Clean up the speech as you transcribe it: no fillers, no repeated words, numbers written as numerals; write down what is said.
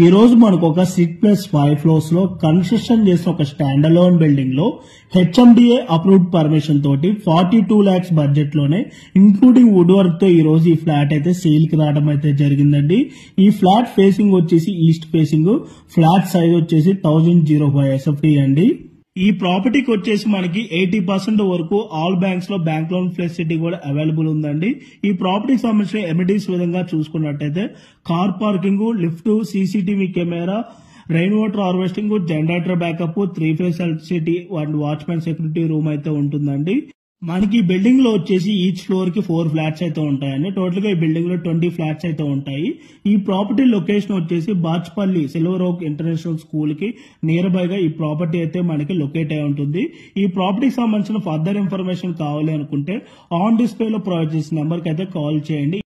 ఈ రోజు మనకు ఒక 6+5 ఫ్లోర్స్ లో కన్స్ట్రక్షన్ చేసిన ఒక స్టాండ్ అలోన్ బిల్డింగ్ లో హెచ్ఎండిఏ అప్రూవ్డ్ పర్మిషన్ తోటి 42 lakhs బడ్జెట్ లోనే ఇంక్లూడింగ్ వుడ్ వర్క్ తో ఈ రోజు ఈ ఫ్లాట్ అయితే సేల్ కి రావడం అయితే జరిగిందండి. ఈ ఫ్లాట్ ఫేసింగ్ వచ్చేసి ఈస్ట్ ఫేసింగ్, ఫ్లాట్ సైజ్ వచ్చేసి 1005 SFT అండి. ఈ ప్రాపర్టీకి వచ్చేసి మనకి 80% వరకు ఆల్ బ్యాంక్స్ లో బ్యాంక్ లోన్ ఫెసిలిటీ కూడా అవైలబుల్ ఉందండి. ఈ ప్రాపర్టీకి సంబంధించిన ఎమినిటీస్ విధంగా చూసుకున్నట్టయితే car parking, lift, CCTV camera, rain water harvesting, generator backup, 3-phase electricity and watchman security room అయితే ఉంటుందండి. మనకి ఈ బిల్డింగ్ లో వచ్చేసి ఈచ్ ఫ్లోర్ కి 4 ఫ్లాట్స్ అయితే ఉంటాయండి. టోటల్ గా ఈ బిల్డింగ్ లో 20 ఫ్లాట్స్ అయితే ఉంటాయి. ఈ ప్రాపర్టీ లొకేషన్ వచ్చేసి Bachupally silver oak international school కి నియర్ బై గా ఈ ప్రాపర్టీ అయితే మనకి లొకేట్ అయి ఉంటుంది. ఈ ప్రాపర్టీకి సంబంధించిన ఫర్దర్ ఇన్ఫర్మేషన్ కావాలి అనుకుంటే ఆన్ డిస్ప్లే లో ప్రొవైడ్ చేసిన నెంబర్ కి అయితే కాల్ చేయండి.